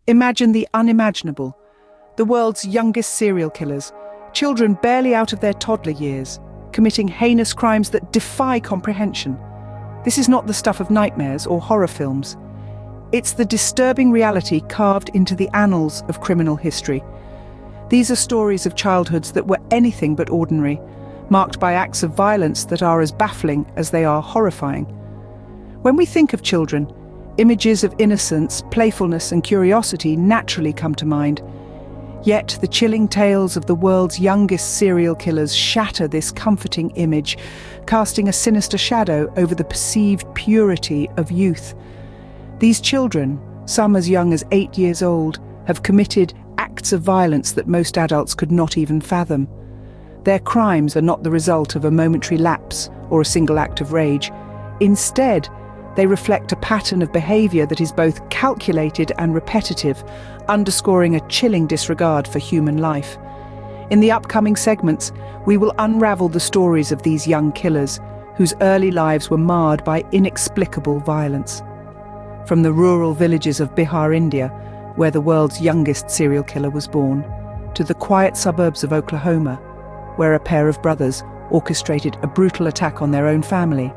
Imagine the unimaginable. The world's youngest serial killers, children barely out of their toddler years, committing heinous crimes that defy comprehension. This is not the stuff of nightmares or horror films. It's the disturbing reality carved into the annals of criminal history. These are stories of childhoods that were anything but ordinary, marked by acts of violence that are as baffling as they are horrifying. When we think of children, images of innocence, playfulness, and curiosity naturally come to mind. Yet the chilling tales of the world's youngest serial killers shatter this comforting image, casting a sinister shadow over the perceived purity of youth. These children, some as young as 8 years old, have committed acts of violence that most adults could not even fathom. Their crimes are not the result of a momentary lapse or a single act of rage. Instead, they reflect a pattern of behaviour that is both calculated and repetitive, underscoring a chilling disregard for human life. In the upcoming segments, we will unravel the stories of these young killers, whose early lives were marred by inexplicable violence. From the rural villages of Bihar, India, where the world's youngest serial killer was born, to the quiet suburbs of Oklahoma, where a pair of brothers orchestrated a brutal attack on their own family.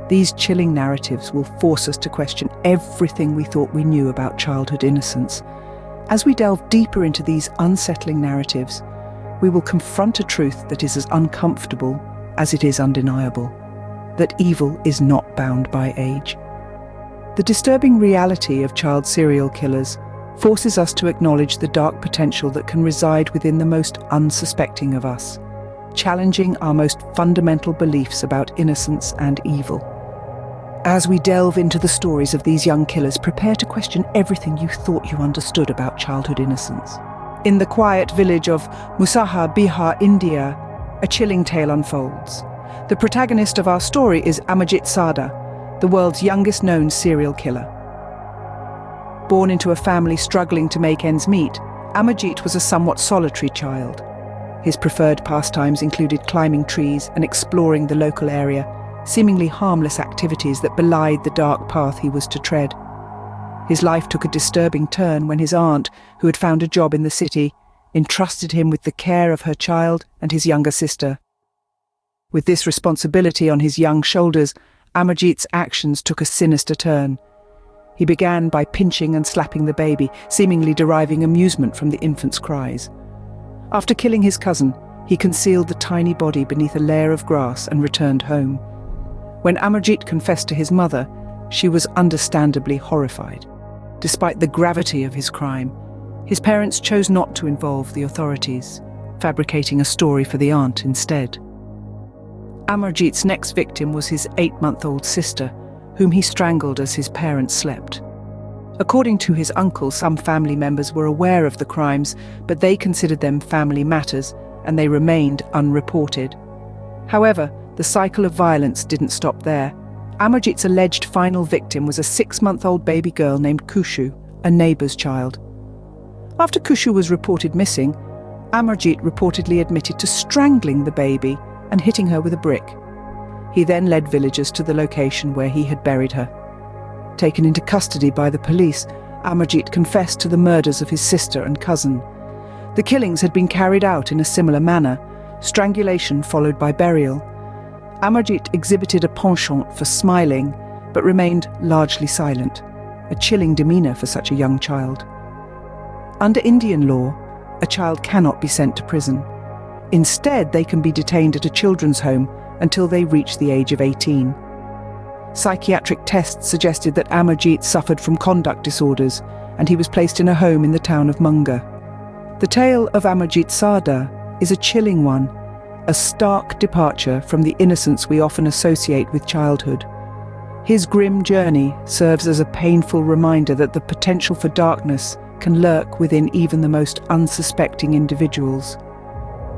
These chilling narratives will force us to question everything we thought we knew about childhood innocence. As we delve deeper into these unsettling narratives, we will confront a truth that is as uncomfortable as it is undeniable: that evil is not bound by age. The disturbing reality of child serial killers forces us to acknowledge the dark potential that can reside within the most unsuspecting of us, challenging our most fundamental beliefs about innocence and evil. As we delve into the stories of these young killers, prepare to question everything you thought you understood about childhood innocence. In the quiet village of Musaha, Bihar, India, a chilling tale unfolds. The protagonist of our story is Amarjit Sada, the world's youngest known serial killer. Born into a family struggling to make ends meet, Amarjit was a somewhat solitary child. His preferred pastimes included climbing trees and exploring the local area, seemingly harmless activities that belied the dark path he was to tread. His life took a disturbing turn when his aunt, who had found a job in the city, entrusted him with the care of her child and his younger sister. With this responsibility on his young shoulders, Amarjit's actions took a sinister turn. He began by pinching and slapping the baby, seemingly deriving amusement from the infant's cries. After killing his cousin, he concealed the tiny body beneath a layer of grass and returned home. When Amarjit confessed to his mother, she was understandably horrified. Despite the gravity of his crime, his parents chose not to involve the authorities, fabricating a story for the aunt instead. Amarjit's next victim was his 8-month-old sister, whom he strangled as his parents slept. According to his uncle, some family members were aware of the crimes, but they considered them family matters, and they remained unreported. However, the cycle of violence didn't stop there. Amarjit's alleged final victim was a 6-month-old baby girl named Kushu, a neighbour's child. After Kushu was reported missing, Amarjit reportedly admitted to strangling the baby and hitting her with a brick. He then led villagers to the location where he had buried her. Taken into custody by the police, Amarjit confessed to the murders of his sister and cousin. The killings had been carried out in a similar manner, strangulation followed by burial. Amarjit exhibited a penchant for smiling, but remained largely silent, a chilling demeanour for such a young child. Under Indian law, a child cannot be sent to prison. Instead, they can be detained at a children's home until they reach the age of 18. Psychiatric tests suggested that Amarjit suffered from conduct disorders, and he was placed in a home in the town of Munga. The tale of Amarjit Sada is a chilling one, a stark departure from the innocence we often associate with childhood. His grim journey serves as a painful reminder that the potential for darkness can lurk within even the most unsuspecting individuals.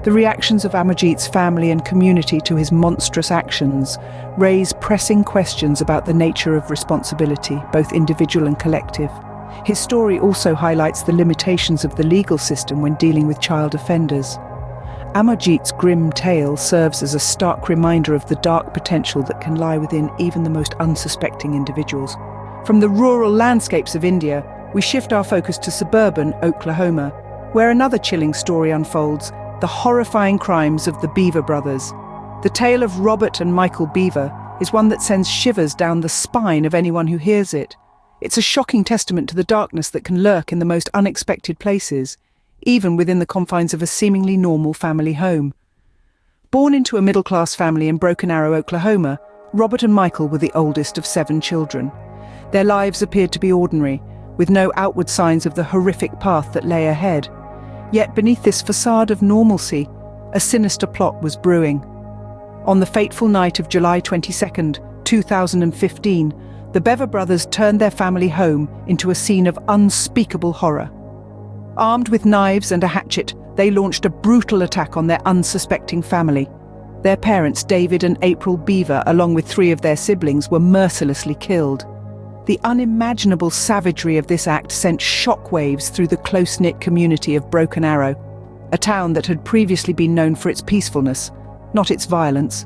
The reactions of Amarjit's family and community to his monstrous actions raise pressing questions about the nature of responsibility, both individual and collective. His story also highlights the limitations of the legal system when dealing with child offenders. Amarjit's grim tale serves as a stark reminder of the dark potential that can lie within even the most unsuspecting individuals. From the rural landscapes of India, we shift our focus to suburban Oklahoma, where another chilling story unfolds: the horrifying crimes of the Bever brothers. The tale of Robert and Michael Bever is one that sends shivers down the spine of anyone who hears it. It's a shocking testament to the darkness that can lurk in the most unexpected places, even within the confines of a seemingly normal family home. Born into a middle-class family in Broken Arrow, Oklahoma, Robert and Michael were the oldest of 7 children. Their lives appeared to be ordinary, with no outward signs of the horrific path that lay ahead. Yet beneath this facade of normalcy, a sinister plot was brewing. On the fateful night of July 22nd, 2015, the Bever brothers turned their family home into a scene of unspeakable horror. Armed with knives and a hatchet, they launched a brutal attack on their unsuspecting family. Their parents, David and April Bever, along with 3 of their siblings, were mercilessly killed. The unimaginable savagery of this act sent shockwaves through the close-knit community of Broken Arrow, a town that had previously been known for its peacefulness, not its violence.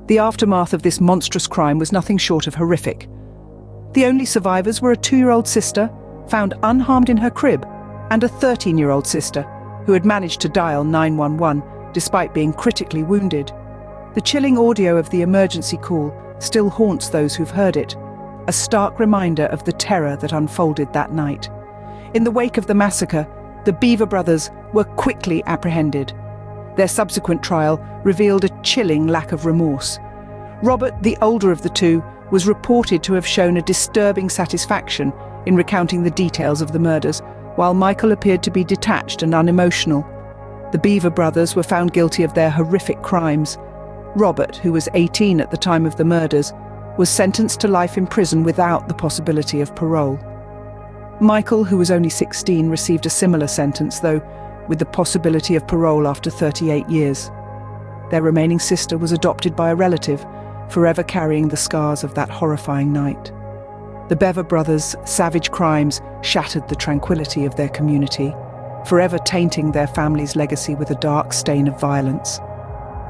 The aftermath of this monstrous crime was nothing short of horrific. The only survivors were a 2-year-old sister, found unharmed in her crib, and a 13-year-old sister, who had managed to dial 911 despite being critically wounded. The chilling audio of the emergency call still haunts those who've heard it, a stark reminder of the terror that unfolded that night. In the wake of the massacre, the Bever brothers were quickly apprehended. Their subsequent trial revealed a chilling lack of remorse. Robert, the older of the 2, was reported to have shown a disturbing satisfaction in recounting the details of the murders, while Michael appeared to be detached and unemotional. The Bever brothers were found guilty of their horrific crimes. Robert, who was 18 at the time of the murders, was sentenced to life in prison without the possibility of parole. Michael, who was only 16, received a similar sentence, though with the possibility of parole after 38 years. Their remaining sister was adopted by a relative, forever carrying the scars of that horrifying night. The Bever brothers' savage crimes shattered the tranquility of their community, forever tainting their family's legacy with a dark stain of violence.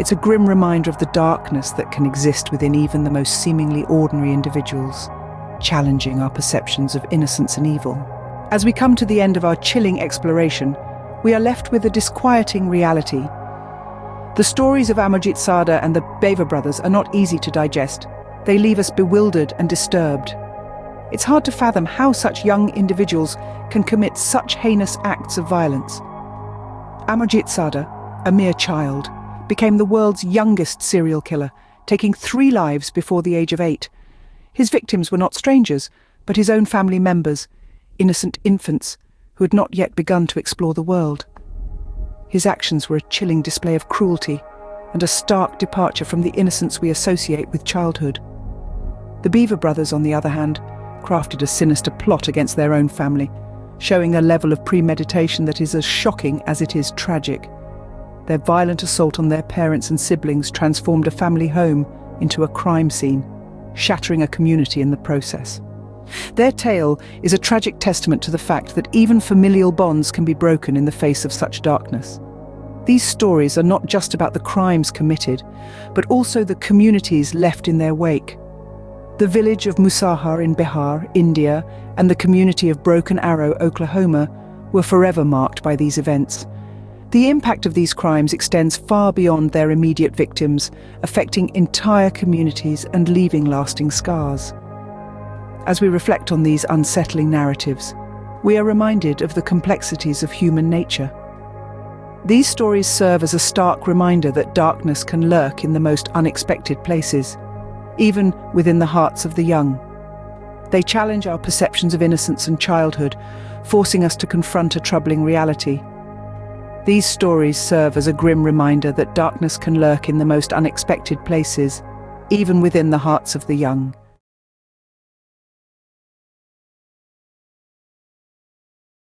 It's a grim reminder of the darkness that can exist within even the most seemingly ordinary individuals, challenging our perceptions of innocence and evil. As we come to the end of our chilling exploration, we are left with a disquieting reality. The stories of Amarjit, Sada and the Bever brothers are not easy to digest. They leave us bewildered and disturbed. It's hard to fathom how such young individuals can commit such heinous acts of violence. Amarjit Sada, a mere child, became the world's youngest serial killer, taking 3 lives before the age of 8. His victims were not strangers, but his own family members, innocent infants who had not yet begun to explore the world. His actions were a chilling display of cruelty and a stark departure from the innocence we associate with childhood. The Bever brothers, on the other hand, crafted a sinister plot against their own family, showing a level of premeditation that is as shocking as it is tragic. Their violent assault on their parents and siblings transformed a family home into a crime scene, shattering a community in the process. Their tale is a tragic testament to the fact that even familial bonds can be broken in the face of such darkness. These stories are not just about the crimes committed, but also the communities left in their wake. The village of Musahar in Bihar, India, and the community of Broken Arrow, Oklahoma, were forever marked by these events. The impact of these crimes extends far beyond their immediate victims, affecting entire communities and leaving lasting scars. As we reflect on these unsettling narratives, we are reminded of the complexities of human nature. These stories serve as a stark reminder that darkness can lurk in the most unexpected places, even within the hearts of the young. They challenge our perceptions of innocence and childhood, forcing us to confront a troubling reality. These stories serve as a grim reminder that darkness can lurk in the most unexpected places, even within the hearts of the young.